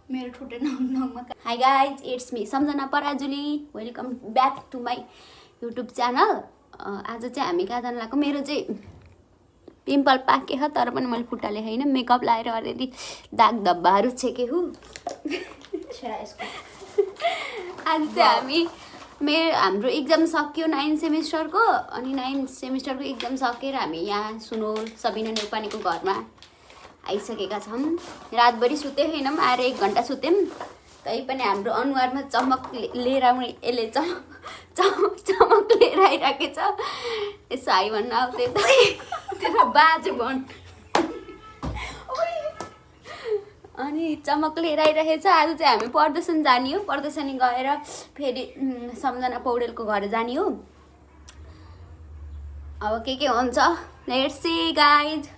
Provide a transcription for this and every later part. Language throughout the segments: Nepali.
मेरो ठुटे नङमा। Hi guys, it's me Samjhana Parajuli. Welcome back to my YouTube channel. आज चाहिँ हामी कहाँ जानु लाग्यो, मेरो चाहिँ पिम्पल पाके छ तर पनि मैले फुट्टाले होइन, मेकअप लगाएर अलरेडी दाग धब्बाहरू छेके हु। आज चाहिँ हाम्रो इक्जाम सक्यो 9 सेमिस्टरको, अनि 9 सेमिस्टरको इक्जाम सकेर हामी यहाँ सुनोल सबिना नेपालीको घरमा आइसकेका छौँ। रातभरि सुतेको छैनौँ, आएर 1 घन्टा सुत्यौँ, तैपनि हाम्रो अनुहारमा चमक लिएर यसले चमक लिएर आइराखेको छ। यसो हाई भन्न आउँथ्यो त्यो बाजे भन्। अनि चमक लिएर आइरहेको छ। आज चाहिँ हामी प्रदर्शन जाने हो, प्रदर्शनी गएर फेरि सम्झना पौडेलको घर जाने हो। अब के हुन्छ लेट्स सी गाइज।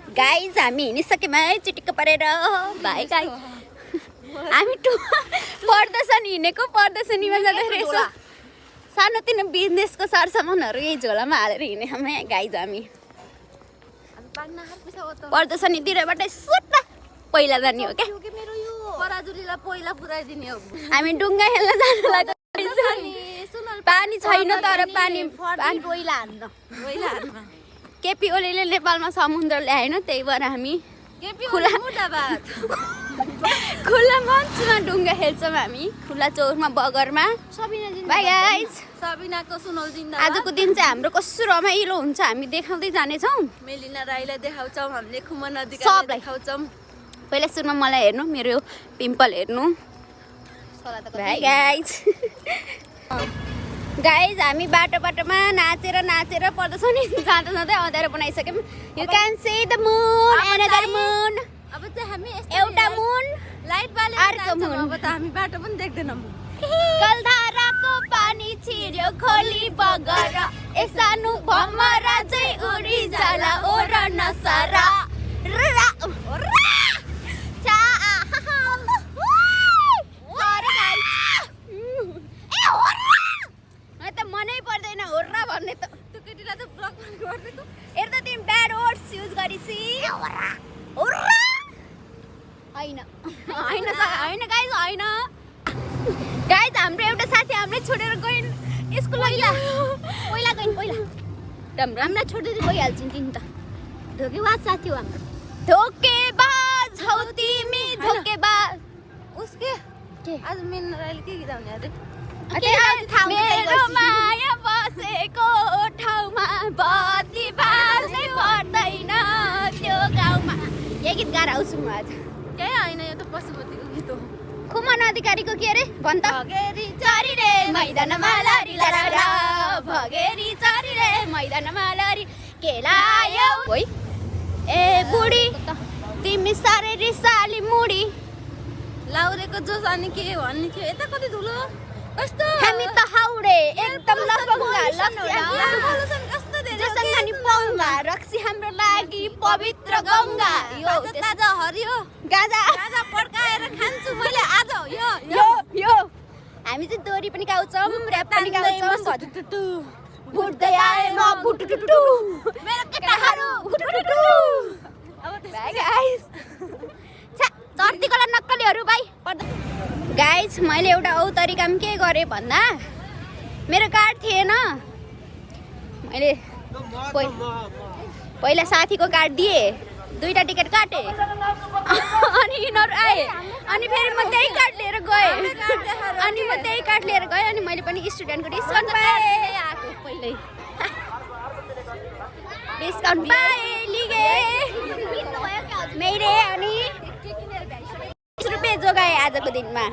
गाइज हामी हिँडिसक्यौँ है चिटिक्क परेर भाइ गाइज। हामी प्रदर्शन हिँडेको, प्रदर्शनीमा जाँदाखेरि यसो सानोतिनो बिजनेसको सरसामानहरू यही झोलामा हालेर हिँडेछौँ है गाइज। हामी प्रदर्शनीतिरबाट सुट पहिला जाने हो क्या, पराजुलीलाई पहिला पुऱ्याइदिने हो। हामी डुङ्गा खेल्न जानु लाग्यो। पानी छैन तर पानी पहिला हान्न केपी ओलीले नेपालमा समुद्र ल्याएन, त्यही भएर हामी खुला मञ्चमा डुङ्गा खेल्छौँ। हामी खुला चौरमा बगरमा। बाइ गाइज, सबिनाको सुनौल जिन्दाबाद। आजको दिन चाहिँ हाम्रो कस्तो रमाइलो हुन्छ, हामी देखाउँदै जानेछौँ। मेलिना राईलाई देखाउँछौँ, हामीले खुमा नदीलाई सबलाई देखाउँछौँ। पहिला सुरुमा मलाई हेर्नु, मेरो यो पिम्पल हेर्नु। By guys. गाइज हामी बाटोमा नाचेर प्रदर्शनी जाँदा अँध्यारो बनाइसक्यौँ। You can see the moon, another moon. अब चाहिँ हामी एउटा मुन लाइट बाले अर्को मुन। अब त हामी बाटो पनि देख्दैनौँ। कलधाराको पानी छिर्यो खोली बगर, ए सानो भमरा चाहिँ उडी जाला ओर नसरा। मनै पर्दैन होर्रा भन्ने त। त्यो केटीलाई त ब्लक गरिदिएको। हेर त तिमी ब्याड वर्ड्स युज गरिसी। होइन गाइज हाम्रो एउटा साथी हामीले छोडेर गइन् स्कुल। पहिला हामीलाई छोडेर गइहाल्छन् तिमी त। धोकेबाज साथी हो हाम्रो। धोकेबाज हौ तिमी, धोकेबाज। उसके आज मेलिना राईले के गीत आउने अरे? मेरो माया बसेको ठाउँमा बत्ती बाल्नै पर्दैन त्यो गाउँमा। यही गीत गाएर आउँछु म आज। केही होइन, यो त पशुपतिको गीत हो। खुमन अधिकारीको के अरे भन् त? भगेरी चरी रे मैदानमा लरी लरा, भगेरी चरी रे मैदानमा लरी के लायौ ओइ ए बुढी तिमी साह्रै रिसाली मुडी। लाउरेको जोस अनि के भन्ने थियो, यता कति धुलो कस्तो हामी त हाउडे एकदम लफङ्गा कस्तो धेरै जसङ्गानी पङ्गा रक्सी हाम्रो लागि पवित्र गङ्गा। यो ताजा हरियो गाजा पड्काएर खान्छु मैले आज। यो हामी चाहिँ दोरी पनि गाउँछौँ, ऱ्याप पनि गाउँछौँ। भुट्दै आए म भुटुटुटु मेरो केटाहरू भुटुटुटु। बाइ गाइस, चर्तीकोला नक्कलीहरू बाइ। गाइज मैले एउटा औतरी काम के गरेँ भन्दा, मेरो कार्ड थिएन, मैले पहिला साथीको कार्ड दिएँ, 2टा टिकट काटेँ, अनि यिनीहरू आए, अनि फेरि म त्यही कार्ड लिएर गएँ, अनि मैले पनि स्टुडेन्टको डिस्काउन्ट पाएँ। आएको पहिल्यै डिस्काउन्ट पाएँ लिगे मैले, अनि 20 रुपियाँ जोगाएँ आजको दिनमा।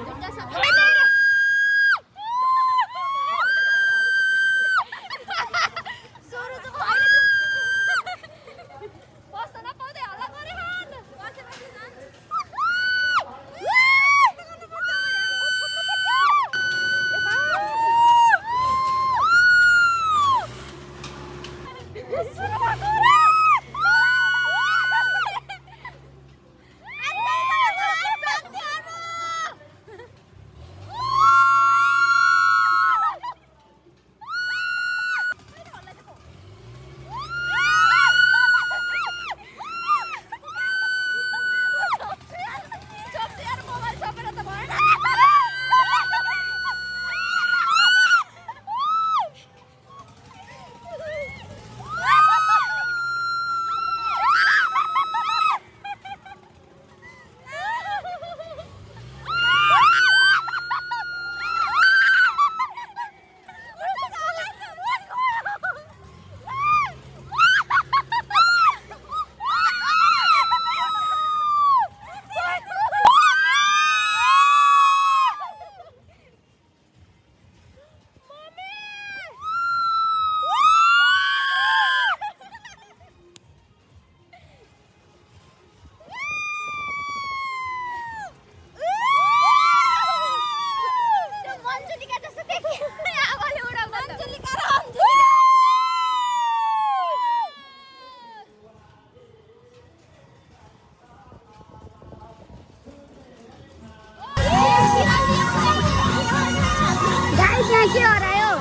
के हरायो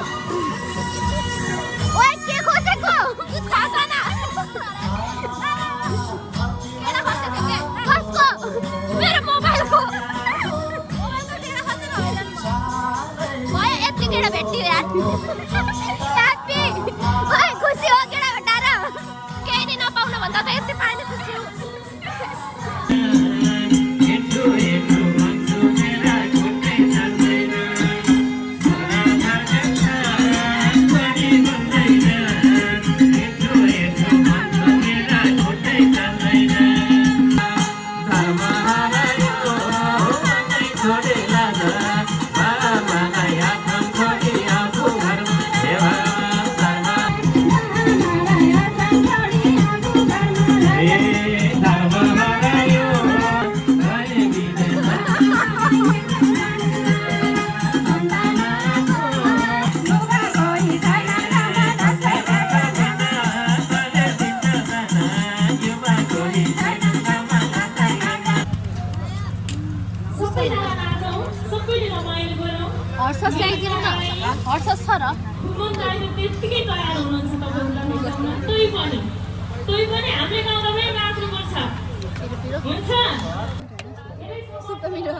ओए के खोजेको थाहा छैन केडा खोजेको के कसको मेरो मोबाइलको ओए यति केडा भेट्यो यार ह्यापी ओए खुसी हो केडा भेटाएर केही दिन नपाउनु भन्दा त यति पाएन खुसी हो हर्षस ल्याइदिनु न हर्षस छ र त्यतिकै तयार हुनुहुन्छ तपाईहरुलाई पनि हामीले गाउँमै नाच्नुपर्छ हुन्छ सुप मिठो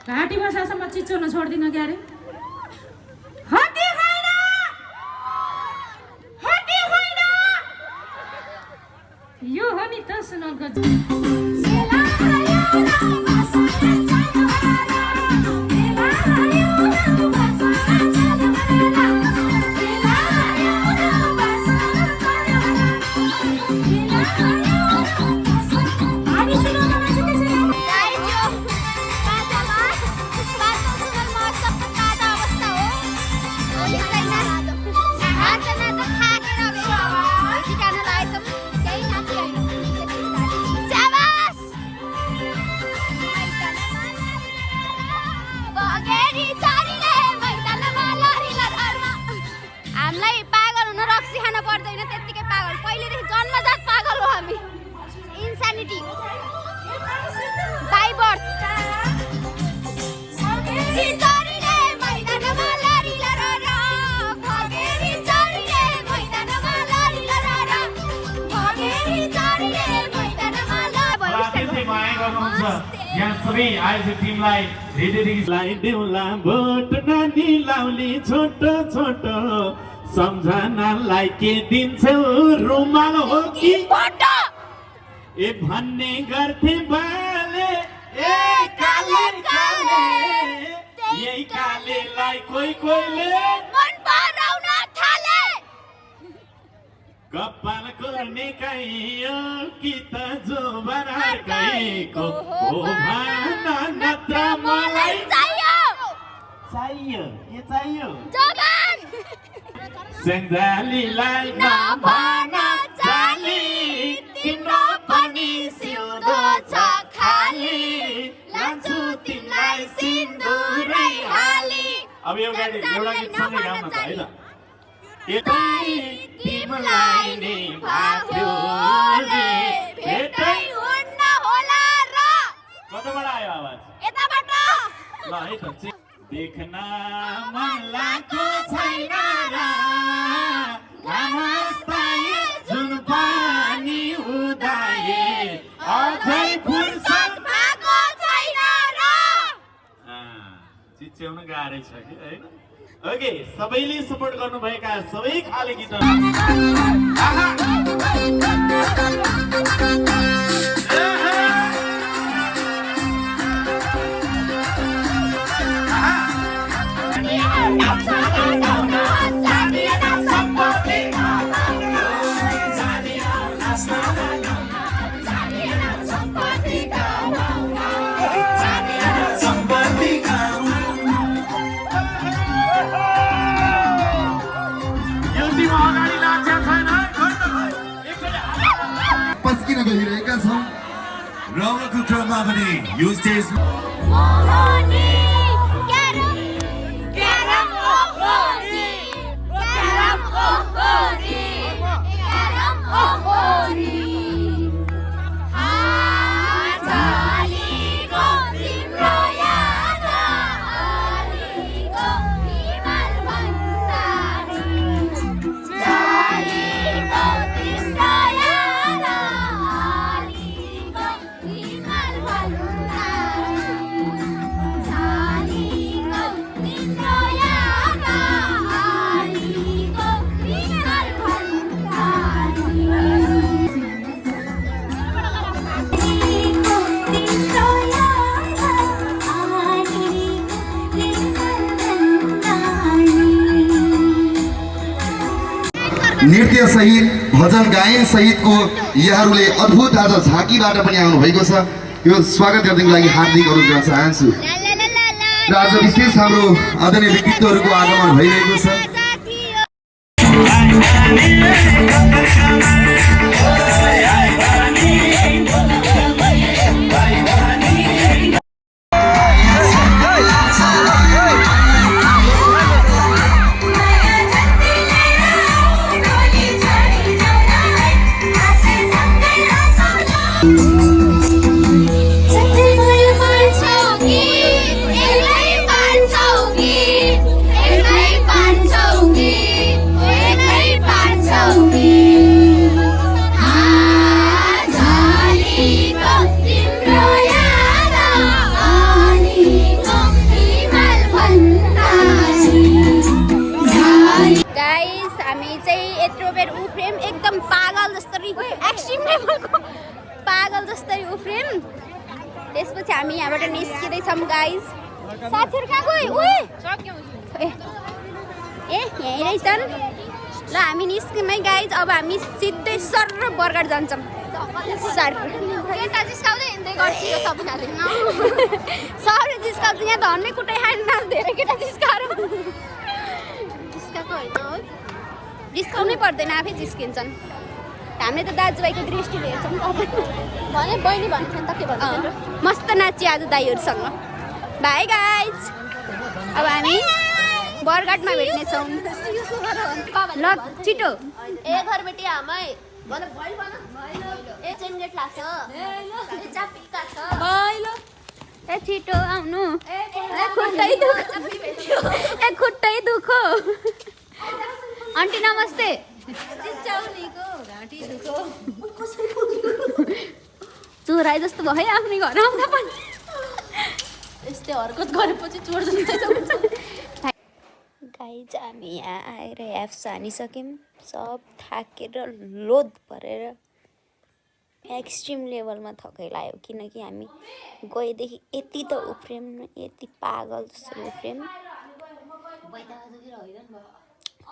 घाटी बसासम्म चिचोन छोड्दिन क्यारे यो हो नि त सुनलको यहाँ सबै आयोजक टिमलाई धेरै देउला भोट नानी लाउली छोटो छोटो सम्झनालाई के दिन्छौ रुमाल हो कि ए भन्ने गर्थे बाले ए काले काले यही कालेलाई कोहीले मन पराउन थाले कपाल गर्ने कहियो कि त जो बनार गएको हो भाना नत्र मलाई चाहियो के चाहियो जवान सेन्जालीलाई नभन चाली तिम्रो पनि सिउँदो छ खाली लान्छु तिमीलाई सिन्दुरै हाली अब एउटा गीत सँगै गाउन त है त यतै तिमीलाई नि भाग्यो रे भेटै हुन्न होला र कताबाट आयो आवाज यताबाट ल है त देख्न मन लाग्छ छैन र घामस्ताए जुन पानी उदाए अझै फुर्सद भएको छैन र चिच्याउन गाह्रै छ कि हैन ओके सबैले सपोर्ट गर्नुभएका सबै खाले गीतहरू पस्किन गइरहेका छौँ रङको क्रममा भने यो स्टेज मोहनी क्यारम क्यारम ओहोरी क्यारम ओहोरी क्यारम ओहोरी आजालीको तिम्रो याद आलीको हिमाल भन्दारी जालीको तिम्रो याद आलीको हिमाल भन्दारी जालीको तिम्रो याद आलीको हिमाल नृत्य सहित भजन गायन सहितको यहाँहरूले अद्भुत आज झाँकीबाट पनि आउनु भएको छ यो स्वागत गर्दिनको लागि हार्दिक अनुरोध गर्न चाहन्छु र आज विशेष हाम्रो आदरणीय व्यक्तित्वहरूको आगमन भइरहेको छ गाइस हामी चाहिँ यत्रो बेर उफ्रेम एकदम पागल जस्तरी एक्सट्रिम लेभलको पागल जस्तरी उफ्रेम त्यसपछि हामी यहाँबाट निस्किँदैछौँ गाइस साथीहरू कहाँ गयो ओए ए यहीँ रहेछन् ल हामी निस्क्यौँ गाइस अब हामी सिधै सर र बर्गर जान्छौँ सर सबले जिस्काउँछ यहाँ धन्ने कुटै खानु धेरै केटा जिस्काएर जिस्काउनै पर्दैन आफै जिस्किन्छन् हामीले त दाजुभाइको दृष्टिले हेर्छौँ भने बहिनी भन्छ नि त के भन्छ मस्त नाच्यो आज दाइहरूसँग बाई गाइज अब हामी बरघाटमा भेट्नेछौँ ल छिटो ए घर बेटी आमै भन भइल भन ए चेन गेट लाग्छ ए चापिका छ भइलो ए छिटो आउनु ए खुट्टै दुखो ए खुट्टै दुखो आन्टी नमस्ते चिच्याउनीको घाँटी दुखो चोराइ जस्तो भयो आफ्नै घर आउँदा पनि यस्तै हरकत गरेपछि चोर जस्तै गाइज हामी यहाँ आएर एप्स हानिसक्यौँ सब थाकेर लोद परेर एक्सट्रिम लेभलमा थकाइ लाग्यो किनकि हामी गएदेखि यति त उफ्रेम यति पागल जस्तो उफ्रेम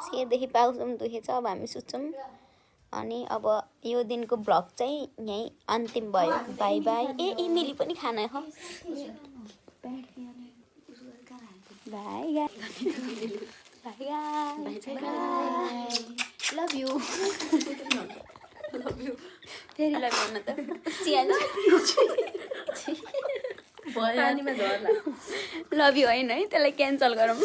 सेदेखि पाउसम्म दुखेछ अब हामी सुत्छौँ अनि अब यो दिनको भ्लग चाहिँ यहीँ अन्तिम भयो बाई बाई ए इमेली पनि खाना हो बाई लभ यु फेरि लभ यु न त लभ यु होइन है त्यसलाई क्यान्सल गरौँ